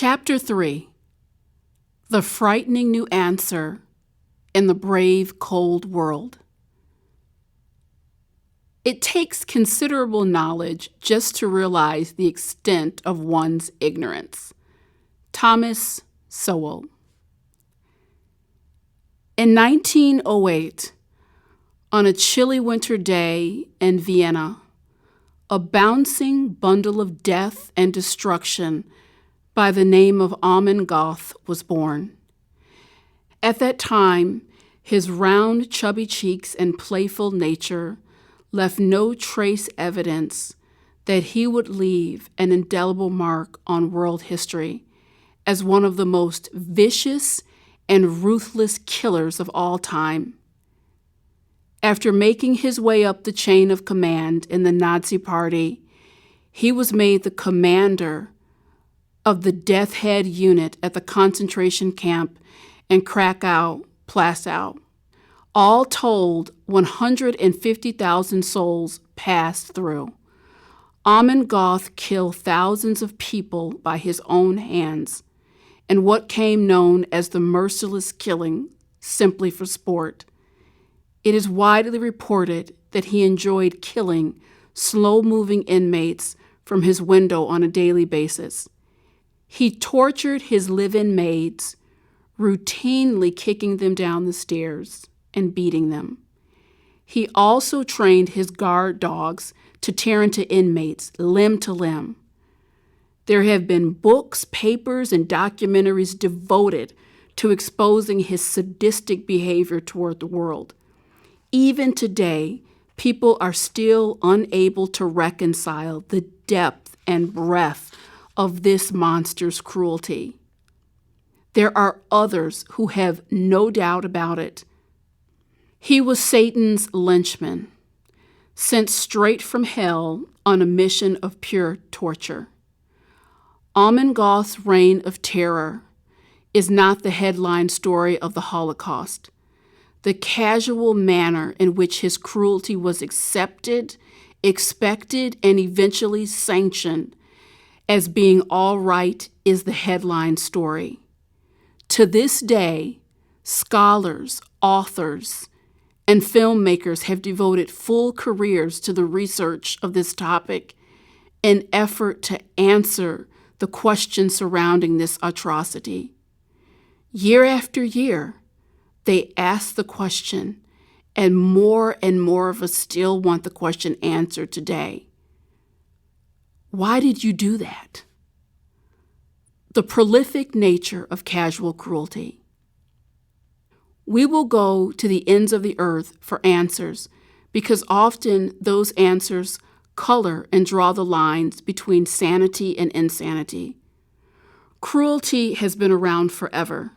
Chapter 3: The Frightening New Answer in the Brave Cold World. It takes considerable knowledge just to realize the extent of one's ignorance. Thomas Sowell. In 1908, on a chilly winter day in Vienna, a bouncing bundle of death and destruction by the name of Amon Goth was born. At that time, his round, chubby cheeks and playful nature left no trace evidence that he would leave an indelible mark on world history as one of the most vicious and ruthless killers of all time. After making his way up the chain of command in the Nazi Party, he was made the commander of the Death Head unit at the concentration camp in Krakow, Plaszow. All told, 150,000 souls passed through. Amon Goth killed thousands of people by his own hands in what came known as the merciless killing, simply for sport. It is widely reported that he enjoyed killing slow-moving inmates from his window on a daily basis. He tortured his live-in maids, routinely kicking them down the stairs and beating them. He also trained his guard dogs to tear into inmates limb to limb. There have been books, papers, and documentaries devoted to exposing his sadistic behavior toward the world. Even today, people are still unable to reconcile the depth and breadth of this monster's cruelty. There are others who have no doubt about it. He was Satan's lynchman, sent straight from hell on a mission of pure torture. Amon Goth's reign of terror is not the headline story of the Holocaust. The casual manner in which his cruelty was accepted, expected, and eventually sanctioned as being all right is the headline story. To this day, scholars, authors, and filmmakers have devoted full careers to the research of this topic in effort to answer the questions surrounding this atrocity. Year after year, they ask the question, and more of us still want the question answered today. Why did you do that? The prolific nature of casual cruelty. We will go to the ends of the earth for answers because often those answers color and draw the lines between sanity and insanity. Cruelty has been around forever,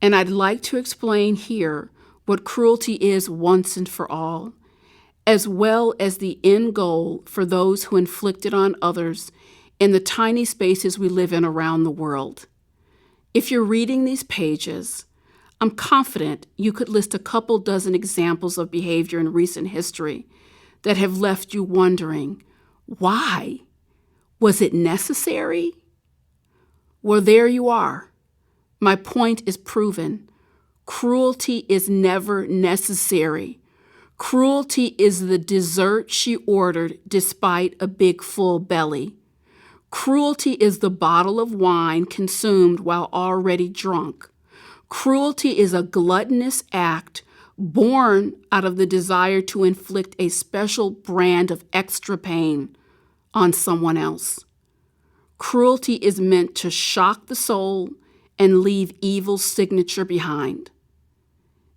and I'd like to explain here what cruelty is once and for all, as well as the end goal for those who inflict it on others in the tiny spaces we live in around the world. If you're reading these pages, I'm confident you could list a couple dozen examples of behavior in recent history that have left you wondering, why? Was it necessary? Well, there you are. My point is proven. Cruelty is never necessary. Cruelty is the dessert she ordered despite a big full belly. Cruelty is the bottle of wine consumed while already drunk. Cruelty is a gluttonous act born out of the desire to inflict a special brand of extra pain on someone else. Cruelty is meant to shock the soul and leave evil's signature behind.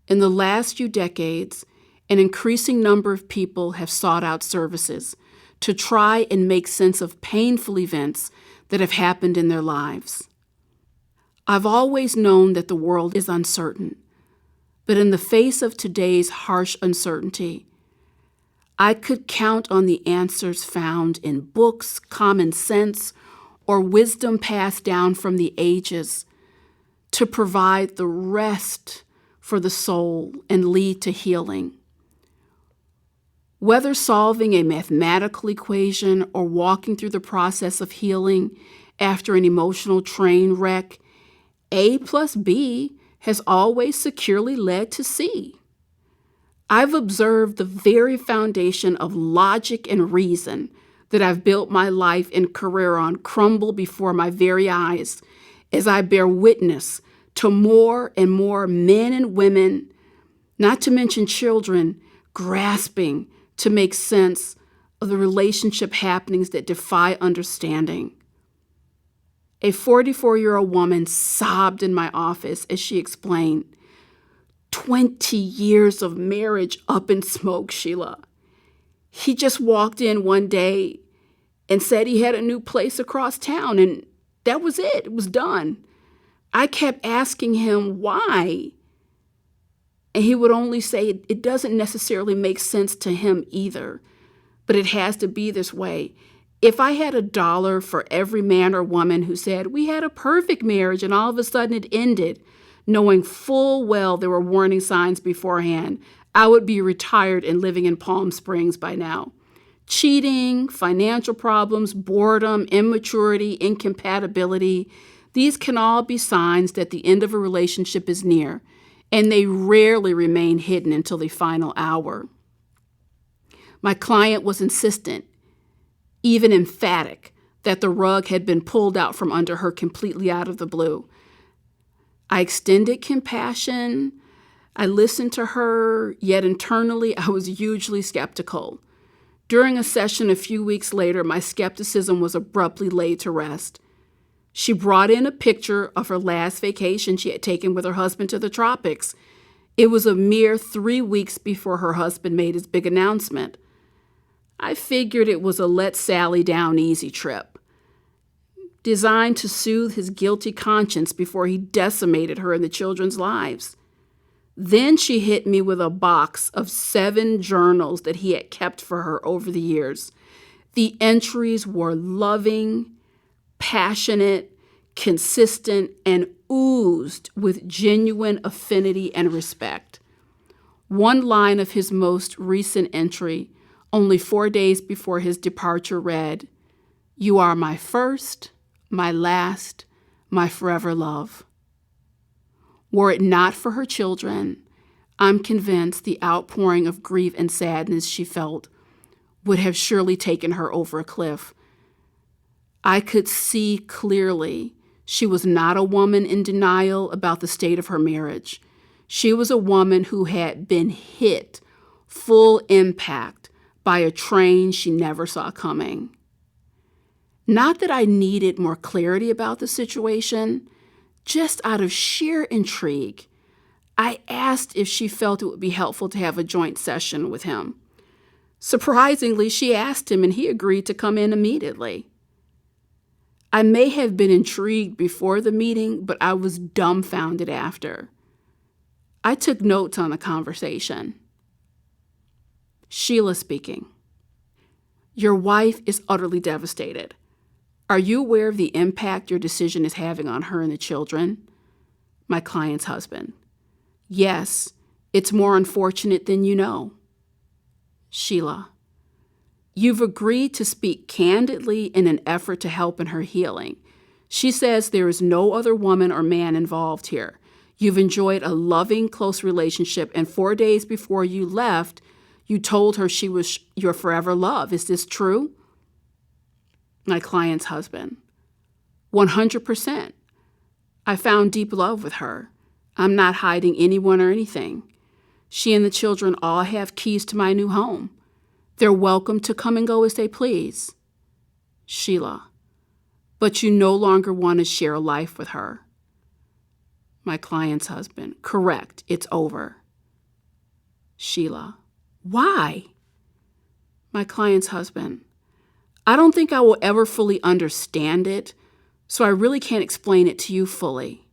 In the last few decades, an increasing number of people have sought out services to try and make sense of painful events that have happened in their lives. I've always known that the world is uncertain, but in the face of today's harsh uncertainty, I could count on the answers found in books, common sense, or wisdom passed down from the ages to provide the rest for the soul and lead to healing. Whether solving a mathematical equation or walking through the process of healing after an emotional train wreck, A plus B has always securely led to C. I've observed the very foundation of logic and reason that I've built my life and career on crumble before my very eyes as I bear witness to more and more men and women, not to mention children, grasping to make sense of the relationship happenings that defy understanding. A 44-year-old woman sobbed in my office as she explained, 20 years of marriage up in smoke, Sheila. He just walked in one day and said he had a new place across town, and that was it. It was done. I kept asking him why, and he would only say it doesn't necessarily make sense to him either, but it has to be this way. If I had $1 for every man or woman who said, we had a perfect marriage and all of a sudden it ended, knowing full well there were warning signs beforehand, I would be retired and living in Palm Springs by now. Cheating, financial problems, boredom, immaturity, incompatibility, these can all be signs that the end of a relationship is near, and they rarely remain hidden until the final hour. My client was insistent, even emphatic, that the rug had been pulled out from under her completely out of the blue. I extended compassion. I listened to her, yet internally I was hugely skeptical. During a session a few weeks later, my skepticism was abruptly laid to rest. She brought in a picture of her last vacation she had taken with her husband to the tropics. It was a mere 3 weeks before her husband made his big announcement. I figured it was a let Sally down easy trip, designed to soothe his guilty conscience before he decimated her and the children's lives. Then she hit me with a box of 7 journals that he had kept for her over the years. The entries were loving, passionate, consistent, and oozed with genuine affinity and respect. One line of his most recent entry, only 4 days before his departure, read, "You are my first, my last, my forever love." Were it not for her children, I'm convinced the outpouring of grief and sadness she felt would have surely taken her over a cliff. I could see clearly she was not a woman in denial about the state of her marriage. She was a woman who had been hit full impact by a train she never saw coming. Not that I needed more clarity about the situation. Just out of sheer intrigue, I asked if she felt it would be helpful to have a joint session with him. Surprisingly, she asked him and he agreed to come in immediately. I may have been intrigued before the meeting, but I was dumbfounded after. I took notes on the conversation. Sheila speaking. Your wife is utterly devastated. Are you aware of the impact your decision is having on her and the children? My client's husband. Yes, it's more unfortunate than you know. Sheila. You've agreed to speak candidly in an effort to help in her healing. She says there is no other woman or man involved here. You've enjoyed a loving, close relationship, and 4 days before you left, you told her she was your forever love. Is this true? My client's husband. 100%. I found deep love with her. I'm not hiding anyone or anything. She and the children all have keys to my new home. They're welcome to come and go as they please. Sheila. But you no longer want to share a life with her. My client's husband. Correct. It's over. Sheila. Why? My client's husband. I don't think I will ever fully understand it, so I really can't explain it to you fully.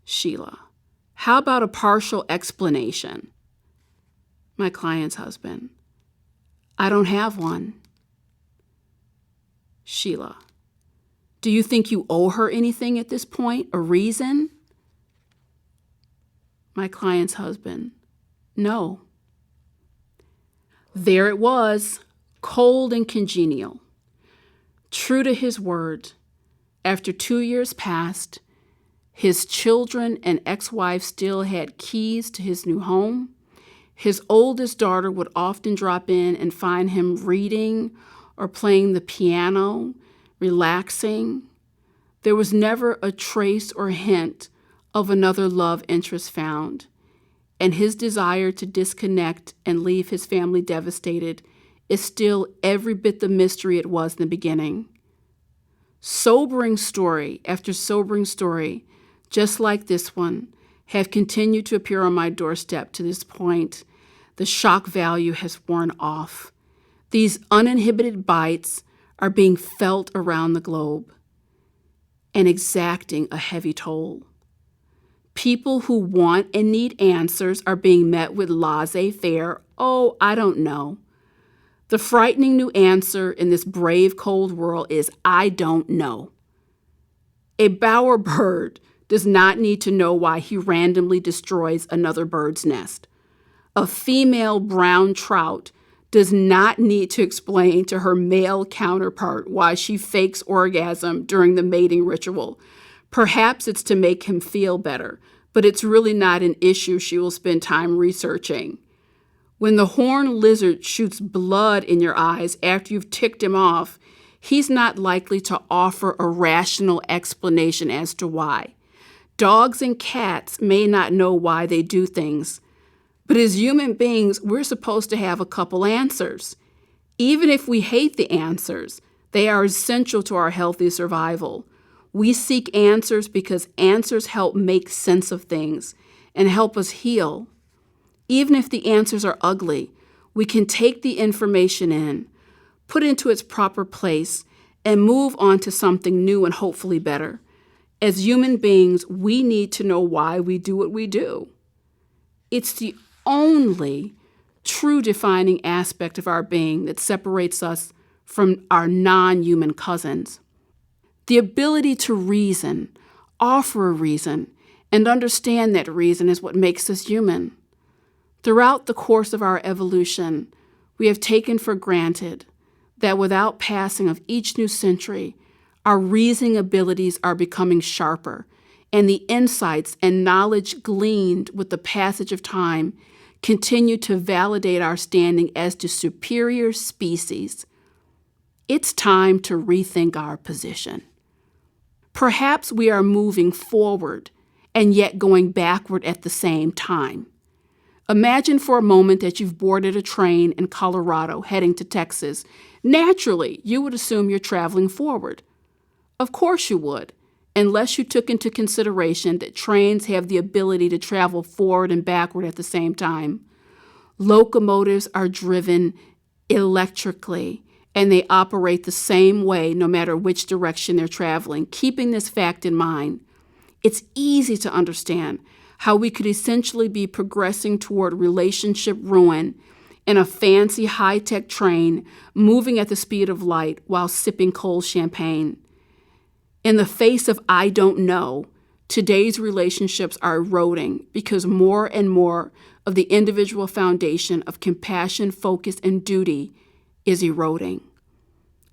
Sheila. How about a partial explanation? My client's husband. I don't have one. Sheila. Do you think you owe her anything at this point? A reason? My client's husband. No. There it was, cold and congenial. True to his word, after 2 years passed, his children and ex-wife still had keys to his new home. His oldest daughter would often drop in and find him reading or playing the piano, relaxing. There was never a trace or hint of another love interest found, and his desire to disconnect and leave his family devastated is still every bit the mystery it was in the beginning. Sobering story after sobering story, just like this one, have continued to appear on my doorstep to this point. The shock value has worn off. These uninhibited bites are being felt around the globe and exacting a heavy toll. People who want and need answers are being met with laissez-faire, "Oh, I don't know." The frightening new answer in this brave, cold world is, "I don't know." A bowerbird does not need to know why he randomly destroys another bird's nest. A female brown trout does not need to explain to her male counterpart why she fakes orgasm during the mating ritual. Perhaps it's to make him feel better, but it's really not an issue she will spend time researching. When the horned lizard shoots blood in your eyes after you've ticked him off, he's not likely to offer a rational explanation as to why. Dogs and cats may not know why they do things, but as human beings, we're supposed to have a couple answers. Even if we hate the answers, they are essential to our healthy survival. We seek answers because answers help make sense of things and help us heal. Even if the answers are ugly, we can take the information in, put it into its proper place, and move on to something new and hopefully better. As human beings, we need to know why we do what we do. It's the only true defining aspect of our being that separates us from our non-human cousins. The ability to reason, offer a reason, and understand that reason is what makes us human. Throughout the course of our evolution, we have taken for granted that without passing of each new century, our reasoning abilities are becoming sharper, and the insights and knowledge gleaned with the passage of time continue to validate our standing as the superior species. It's time to rethink our position. Perhaps we are moving forward and yet going backward at the same time. Imagine for a moment that you've boarded a train in Colorado heading to Texas. Naturally, you would assume you're traveling forward. Of course you would, unless you took into consideration that trains have the ability to travel forward and backward at the same time. Locomotives are driven electrically, and they operate the same way no matter which direction they're traveling. Keeping this fact in mind, it's easy to understand how we could essentially be progressing toward relationship ruin in a fancy high-tech train moving at the speed of light while sipping cold champagne. In the face of "I don't know," today's relationships are eroding because more and more of the individual foundation of compassion, focus, and duty is eroding.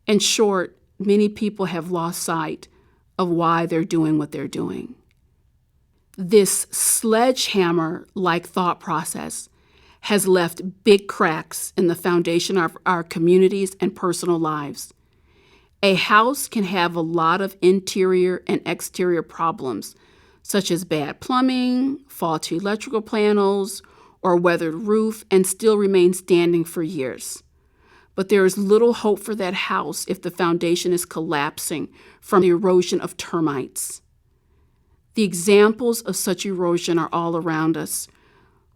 In short, many people have lost sight of why they're doing what they're doing. This sledgehammer-like thought process has left big cracks in the foundation of our communities and personal lives. A house can have a lot of interior and exterior problems, such as bad plumbing, faulty electrical panels, or weathered roof, and still remain standing for years. But there is little hope for that house if the foundation is collapsing from the erosion of termites. The examples of such erosion are all around us.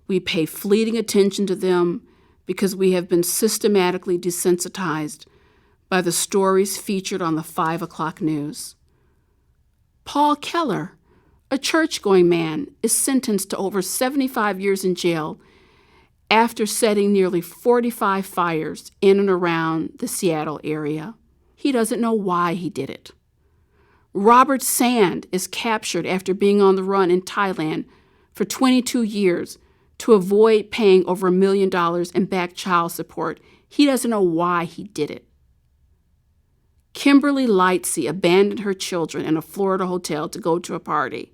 We pay fleeting attention to them because we have been systematically desensitized by the stories featured on the 5 o'clock news. Paul Keller, a church-going man, is sentenced to over 75 years in jail after setting nearly 45 fires in and around the Seattle area. He doesn't know why he did it. Robert Sand is captured after being on the run in Thailand for 22 years to avoid paying over $1 million in back child support. He doesn't know why he did it. Kimberly Lightsey abandoned her children in a Florida hotel to go to a party.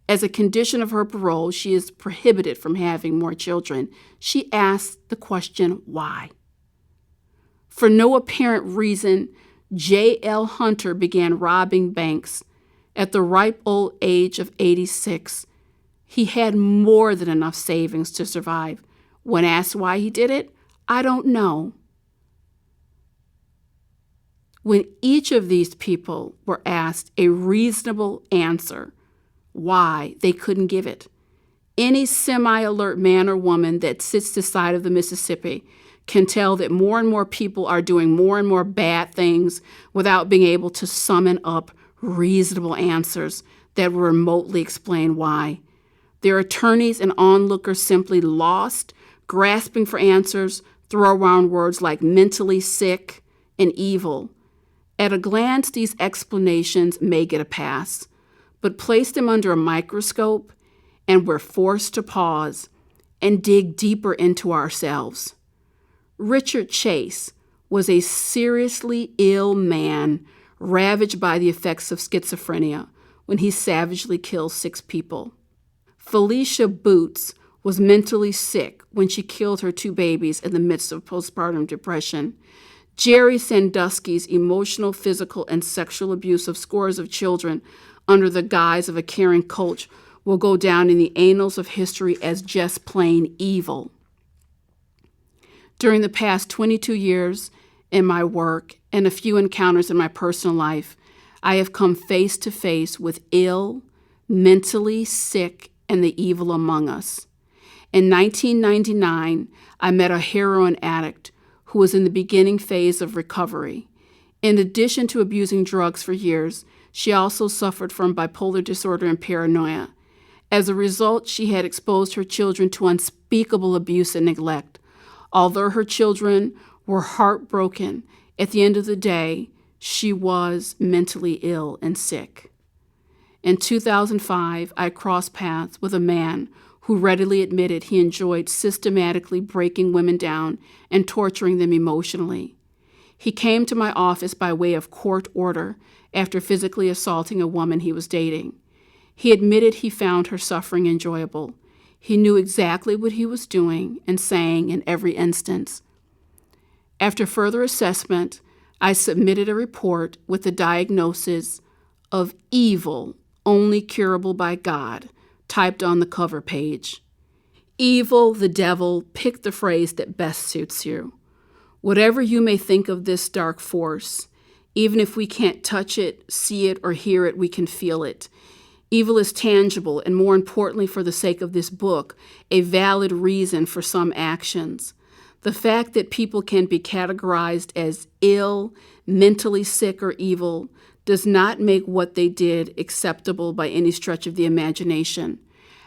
As a condition of her parole, she is prohibited from having more children. She asked the question, why? For no apparent reason, J.L. Hunter began robbing banks. At the ripe old age of 86, he had more than enough savings to survive. When asked why he did it, I don't know. When each of these people were asked a reasonable answer, why, they couldn't give it. Any semi-alert man or woman that sits the side of the Mississippi can tell that more and more people are doing more and more bad things without being able to summon up reasonable answers that will remotely explain why. Their attorneys and onlookers simply lost, grasping for answers, throw around words like mentally sick and evil. At a glance, these explanations may get a pass, but place them under a microscope and we're forced to pause and dig deeper into ourselves. Richard Chase was a seriously ill man ravaged by the effects of schizophrenia when he savagely killed 6 people. Felicia Boots was mentally sick when she killed her 2 babies in the midst of postpartum depression. Jerry Sandusky's emotional, physical, and sexual abuse of scores of children under the guise of a caring coach will go down in the annals of history as just plain evil. During the past 22 years in my work and a few encounters in my personal life, I have come face to face with ill, mentally sick, and the evil among us. In 1999, I met a heroin addict who was in the beginning phase of recovery. In addition to abusing drugs for years, she also suffered from bipolar disorder and paranoia. As a result, she had exposed her children to unspeakable abuse and neglect. Although her children were heartbroken, at the end of the day, she was mentally ill and sick. In 2005, I crossed paths with a man who readily admitted he enjoyed systematically breaking women down and torturing them emotionally. He came to my office by way of court order after physically assaulting a woman he was dating. He admitted he found her suffering enjoyable. He knew exactly what he was doing and saying in every instance. After further assessment, I submitted a report with the diagnosis of evil only curable by God, typed on the cover page. Evil, the devil, pick the phrase that best suits you. Whatever you may think of this dark force, even if we can't touch it, see it, or hear it, we can feel it. Evil is tangible, and more importantly, for the sake of this book, a valid reason for some actions. The fact that people can be categorized as ill, mentally sick, or evil does not make what they did acceptable by any stretch of the imagination.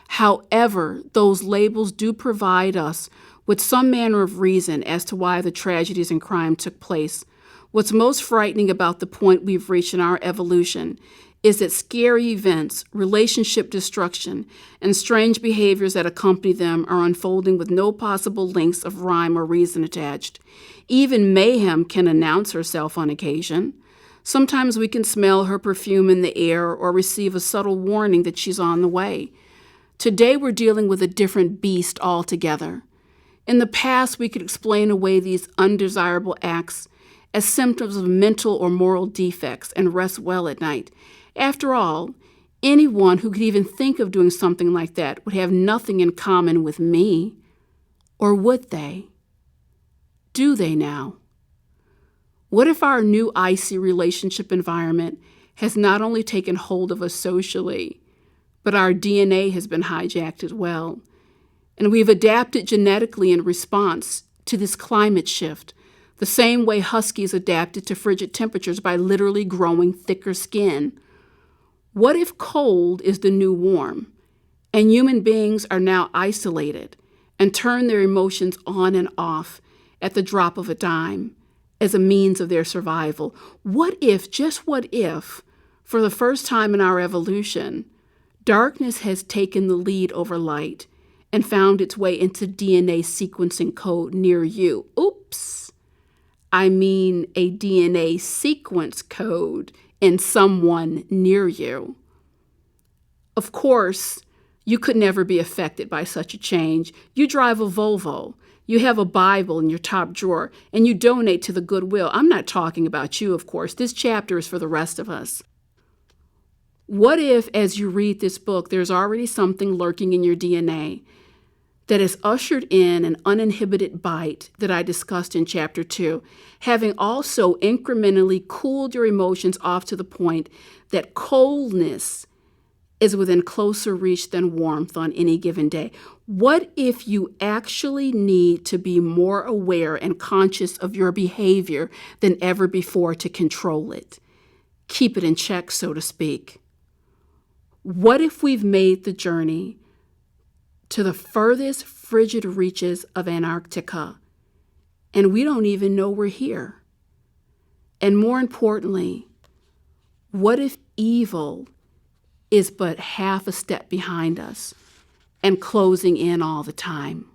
However, those labels do provide us with some manner of reason as to why the tragedies and crime took place. What's most frightening about the point we've reached in our evolution is that scary events, relationship destruction, and strange behaviors that accompany them are unfolding with no possible links of rhyme or reason attached. Even mayhem can announce herself on occasion. Sometimes we can smell her perfume in the air or receive a subtle warning that she's on the way. Today we're dealing with a different beast altogether. In the past, we could explain away these undesirable acts as symptoms of mental or moral defects and rest well at night. After all, anyone who could even think of doing something like that would have nothing in common with me. Or would they? Do they now? What if our new icy relationship environment has not only taken hold of us socially, but our DNA has been hijacked as well? And we've adapted genetically in response to this climate shift, the same way huskies adapted to frigid temperatures by literally growing thicker skin. What if cold is the new warm, and human beings are now isolated and turn their emotions on and off at the drop of a dime as a means of their survival? What if, just what if, for the first time in our evolution, darkness has taken the lead over light and found its way into DNA sequencing code near you? Oops! I mean a DNA sequence code in someone near you. Of course, you could never be affected by such a change. You drive a Volvo, you have a Bible in your top drawer, and you donate to the Goodwill. I'm not talking about you, of course. This chapter is for the rest of us. What if, as you read this book, there's already something lurking in your DNA that has ushered in an uninhibited bite that I discussed in Chapter 2, having also incrementally cooled your emotions off to the point that coldness is within closer reach than warmth on any given day? What if you actually need to be more aware and conscious of your behavior than ever before to control it? Keep it in check, so to speak. What if we've made the journey to the furthest frigid reaches of Antarctica and we don't even know we're here? And more importantly, what if evil is but half a step behind us and closing in all the time?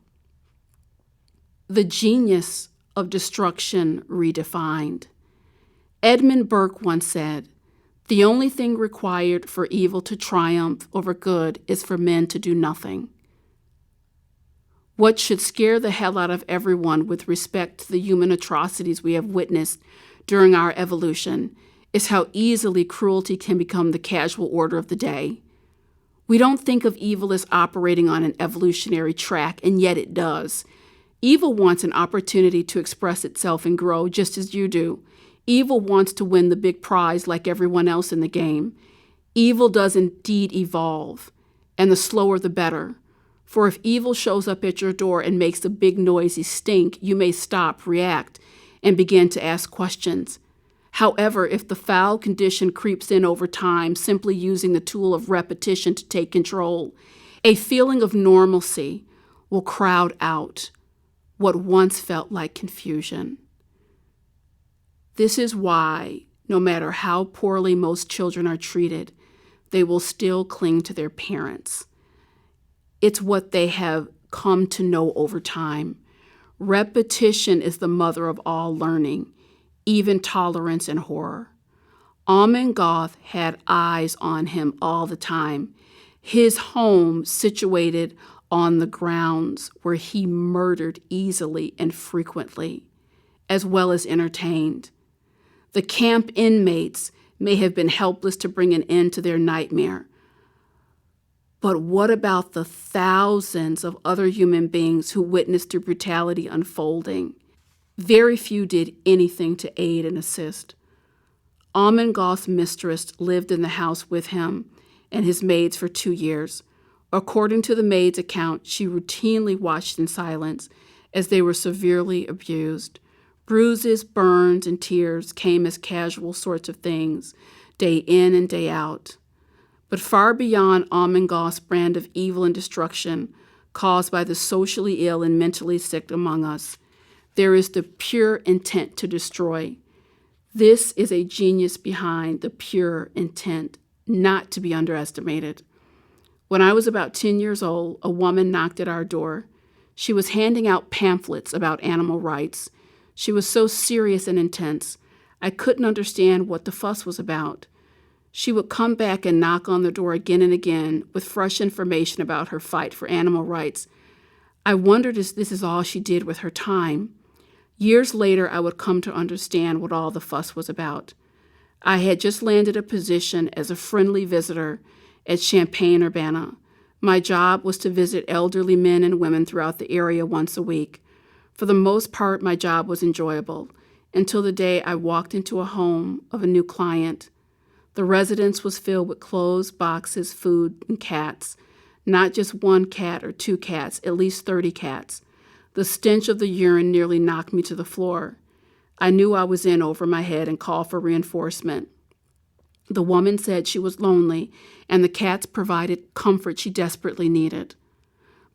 The genius of destruction redefined. Edmund Burke once said, "The only thing required for evil to triumph over good is for men to do nothing." What should scare the hell out of everyone with respect to the human atrocities we have witnessed during our evolution is how easily cruelty can become the casual order of the day. We don't think of evil as operating on an evolutionary track, and yet it does. Evil wants an opportunity to express itself and grow, just as you do. Evil wants to win the big prize like everyone else in the game. Evil does indeed evolve, and the slower the better. For if evil shows up at your door and makes a big noisy stink, you may stop, react, and begin to ask questions. However, if the foul condition creeps in over time, simply using the tool of repetition to take control, a feeling of normalcy will crowd out what once felt like confusion. This is why, no matter how poorly most children are treated, they will still cling to their parents. It's what they have come to know over time. Repetition is the mother of all learning, even tolerance and horror. Amon Goth had eyes on him all the time. His home situated on the grounds where he murdered easily and frequently, as well as entertained. The camp inmates may have been helpless to bring an end to their nightmare. But what about the thousands of other human beings who witnessed the brutality unfolding? Very few did anything to aid and assist. Amon Goth's mistress lived in the house with him and his maids for 2 years. According to the maid's account, she routinely watched in silence as they were severely abused. Bruises, burns, and tears came as casual sorts of things, day in and day out. But far beyond Amon Goth's brand of evil and destruction caused by the socially ill and mentally sick among us, there is the pure intent to destroy. This is a genius behind the pure intent, not to be underestimated. When I was about 10 years old, a woman knocked at our door. She was handing out pamphlets about animal rights. She was so serious and intense, I couldn't understand what the fuss was about. She would come back and knock on the door again and again with fresh information about her fight for animal rights. I wondered if this is all she did with her time. Years later, I would come to understand what all the fuss was about. I had just landed a position as a friendly visitor at Champaign-Urbana. My job was to visit elderly men and women throughout the area once a week. For the most part, my job was enjoyable, until the day I walked into a home of a new client. The residence was filled with clothes, boxes, food, and cats. Not just one cat or 2 cats, at least 30 cats. The stench of the urine nearly knocked me to the floor. I knew I was in over my head and called for reinforcement. The woman said she was lonely, and the cats provided comfort she desperately needed.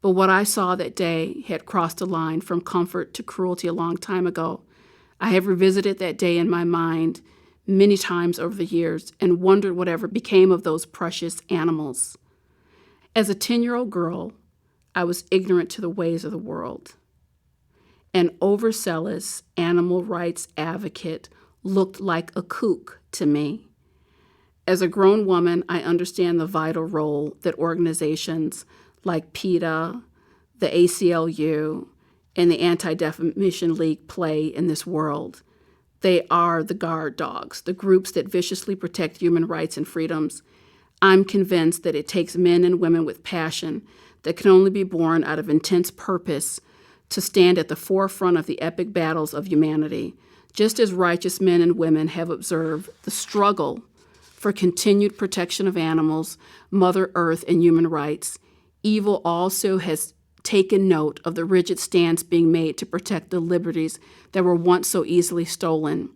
But what I saw that day had crossed a line from comfort to cruelty a long time ago. I have revisited that day in my mind many times over the years and wondered whatever became of those precious animals. As a 10-year-old girl, I was ignorant to the ways of the world. An overzealous animal rights advocate looked like a kook to me. As a grown woman, I understand the vital role that organizations like PETA, the ACLU, and the Anti-Defamation League play in this world. They are the guard dogs, the groups that viciously protect human rights and freedoms. I'm convinced that it takes men and women with passion that can only be born out of intense purpose to stand at the forefront of the epic battles of humanity, just as righteous men and women have observed the struggle for continued protection of animals, Mother Earth, and human rights. Evil also has taken note of the rigid stance being made to protect the liberties that were once so easily stolen.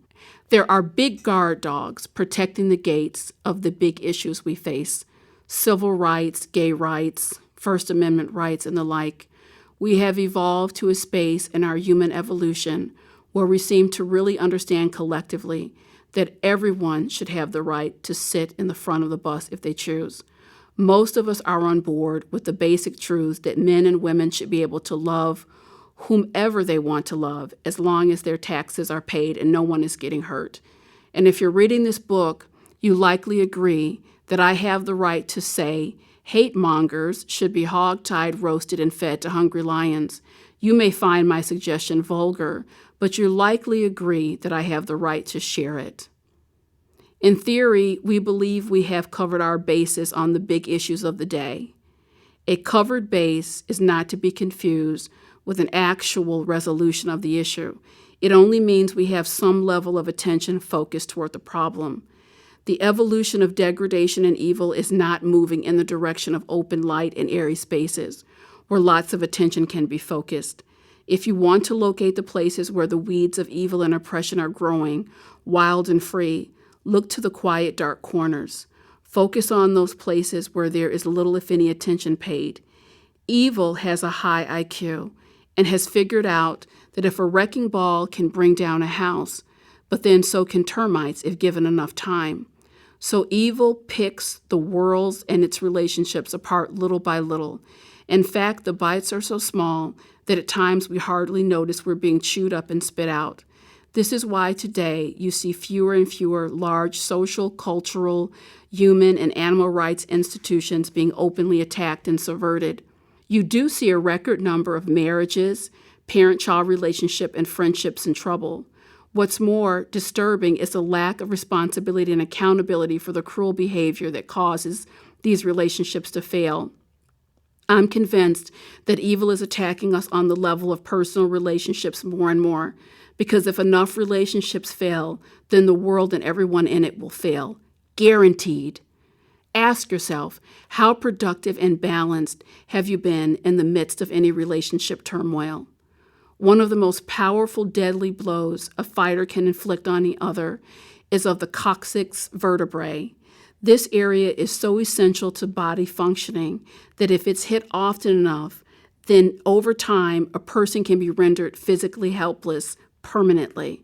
There are big guard dogs protecting the gates of the big issues we face: civil rights, gay rights, First Amendment rights, and the like. We have evolved to a space in our human evolution where we seem to really understand collectively that everyone should have the right to sit in the front of the bus if they choose. Most of us are on board with the basic truths that men and women should be able to love whomever they want to love, as long as their taxes are paid and no one is getting hurt. And if you're reading this book, you likely agree that I have the right to say hate mongers should be hog-tied, roasted, and fed to hungry lions. You may find my suggestion vulgar, but you likely agree that I have the right to share it. In theory, we believe we have covered our bases on the big issues of the day. A covered base is not to be confused with an actual resolution of the issue. It only means we have some level of attention focused toward the problem. The evolution of degradation and evil is not moving in the direction of open light and airy spaces where lots of attention can be focused. If you want to locate the places where the weeds of evil and oppression are growing, wild and free, look to the quiet, dark corners. Focus on those places where there is little, if any, attention paid. Evil has a high IQ and has figured out that if a wrecking ball can bring down a house, but then so can termites if given enough time. So evil picks the worlds and its relationships apart little by little. In fact, the bites are so small that at times we hardly notice we're being chewed up and spit out. This is why today you see fewer and fewer large social, cultural, human, and animal rights institutions being openly attacked and subverted. You do see a record number of marriages, parent-child relationship, and friendships in trouble. What's more disturbing is the lack of responsibility and accountability for the cruel behavior that causes these relationships to fail. I'm convinced that evil is attacking us on the level of personal relationships more and more, because if enough relationships fail, then the world and everyone in it will fail. Guaranteed. Ask yourself, how productive and balanced have you been in the midst of any relationship turmoil? One of the most powerful, deadly blows a fighter can inflict on the other is of the coccyx vertebrae. This area is so essential to body functioning that if it's hit often enough, then over time, a person can be rendered physically helpless permanently.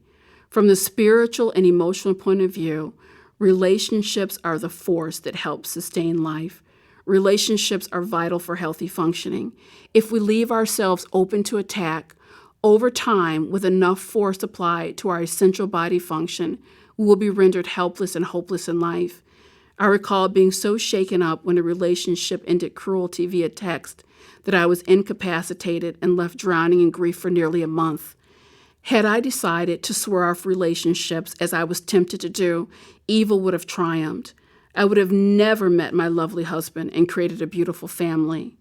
From the spiritual and emotional point of view, relationships are the force that helps sustain life. Relationships are vital for healthy functioning. If we leave ourselves open to attack, over time, with enough force applied to our essential body function, we will be rendered helpless and hopeless in life. I recall being so shaken up when a relationship ended cruelty via text that I was incapacitated and left drowning in grief for nearly a month. Had I decided to swear off relationships, as I was tempted to do, evil would have triumphed. I would have never met my lovely husband and created a beautiful family.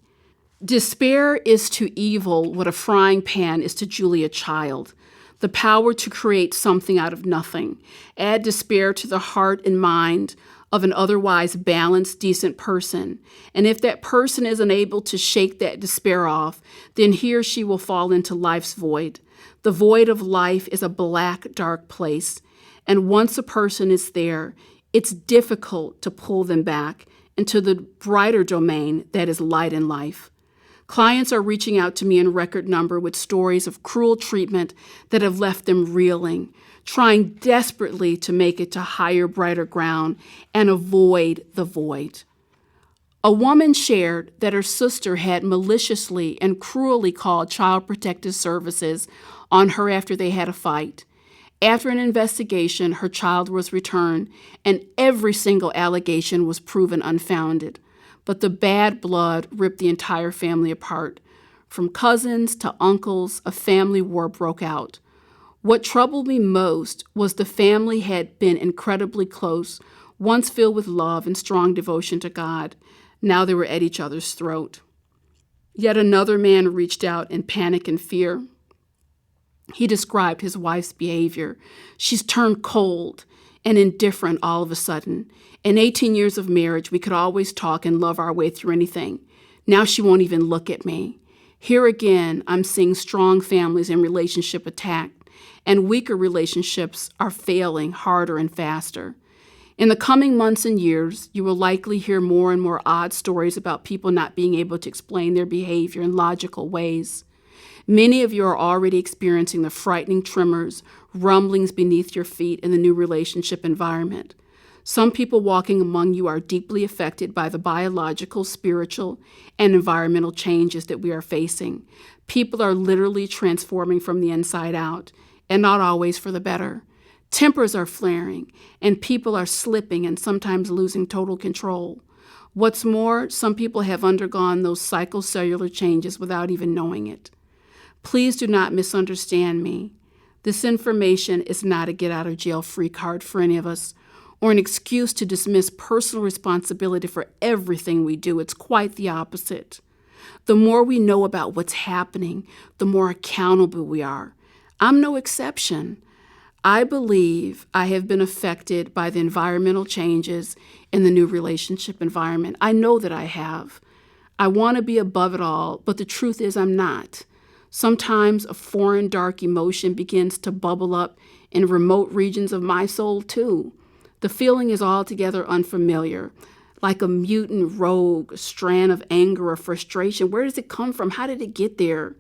Despair is to evil what a frying pan is to Julia Child. The power to create something out of nothing. Add despair to the heart and mind of an otherwise balanced, decent person. And if that person is unable to shake that despair off, then he or she will fall into life's void. The void of life is a black, dark place. And once a person is there, it's difficult to pull them back into the brighter domain that is light in life. Clients are reaching out to me in record number with stories of cruel treatment that have left them reeling, trying desperately to make it to higher, brighter ground and avoid the void. A woman shared that her sister had maliciously and cruelly called Child Protective Services on her after they had a fight. After an investigation, her child was returned, and every single allegation was proven unfounded. But the bad blood ripped the entire family apart. From cousins to uncles, a family war broke out. What troubled me most was the family had been incredibly close, once filled with love and strong devotion to God. Now they were at each other's throat. Yet another man reached out in panic and fear. He described his wife's behavior. She's turned cold and indifferent all of a sudden. In 18 years of marriage, we could always talk and love our way through anything. Now she won't even look at me. Here again, I'm seeing strong families and relationship attacked, and weaker relationships are failing harder and faster. In the coming months and years, you will likely hear more and more odd stories about people not being able to explain their behavior in logical ways. Many of you are already experiencing the frightening tremors, rumblings beneath your feet in the new relationship environment. Some people walking among you are deeply affected by the biological, spiritual, and environmental changes that we are facing. People are literally transforming from the inside out, and not always for the better. Tempers are flaring, and people are slipping and sometimes losing total control. What's more, some people have undergone those psychocellular changes without even knowing it. Please do not misunderstand me. This information is not a get-out-of-jail-free card for any of us, or an excuse to dismiss personal responsibility for everything we do. It's quite the opposite. The more we know about what's happening, the more accountable we are. I'm no exception. I believe I have been affected by the environmental changes in the new relationship environment. I know that I have. I want to be above it all, but the truth is I'm not. Sometimes a foreign dark emotion begins to bubble up in remote regions of my soul too. The feeling is altogether unfamiliar, like a mutant rogue strand of anger or frustration. Where does it come from? How did it get there?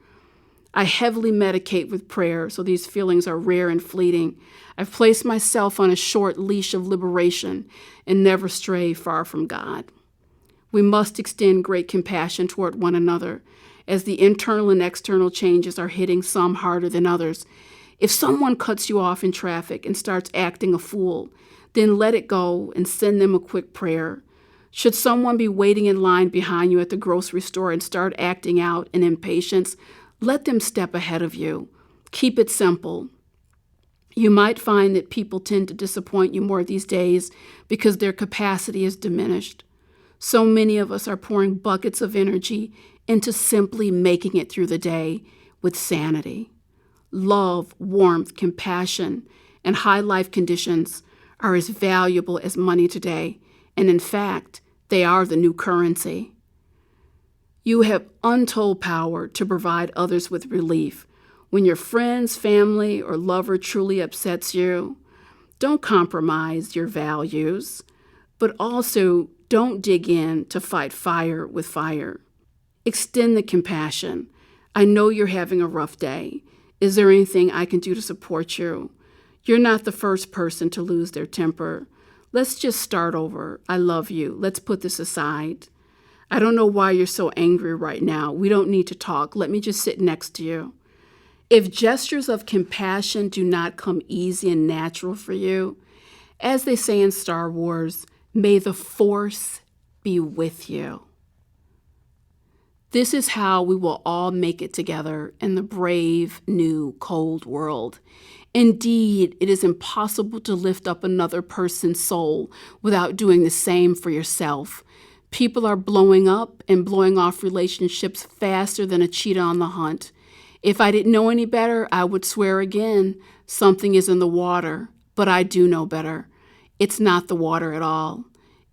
I heavily medicate with prayer, so these feelings are rare and fleeting. I've placed myself on a short leash of liberation and never stray far from God. We must extend great compassion toward one another, as the internal and external changes are hitting some harder than others. If someone cuts you off in traffic and starts acting a fool, then let it go and send them a quick prayer. Should someone be waiting in line behind you at the grocery store and start acting out in impatience, let them step ahead of you. Keep it simple. You might find that people tend to disappoint you more these days because their capacity is diminished. So many of us are pouring buckets of energy into simply making it through the day with sanity. Love, warmth, compassion, and high life conditions are as valuable as money today, and in fact, they are the new currency. You have untold power to provide others with relief. When your friends, family, or lover truly upsets you, don't compromise your values, but also don't dig in to fight fire with fire. Extend the compassion. I know you're having a rough day. Is there anything I can do to support you? You're not the first person to lose their temper. Let's just start over. I love you. Let's put this aside. I don't know why you're so angry right now. We don't need to talk. Let me just sit next to you. If gestures of compassion do not come easy and natural for you, as they say in Star Wars, may the Force be with you. This is how we will all make it together in the brave, new, cold world. Indeed, it is impossible to lift up another person's soul without doing the same for yourself. People are blowing up and blowing off relationships faster than a cheetah on the hunt. If I didn't know any better, I would swear again, something is in the water, but I do know better. It's not the water at all.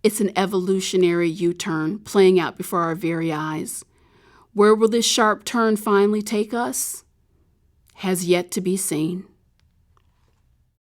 It's an evolutionary U-turn playing out before our very eyes. Where will this sharp turn finally take us? Has yet to be seen.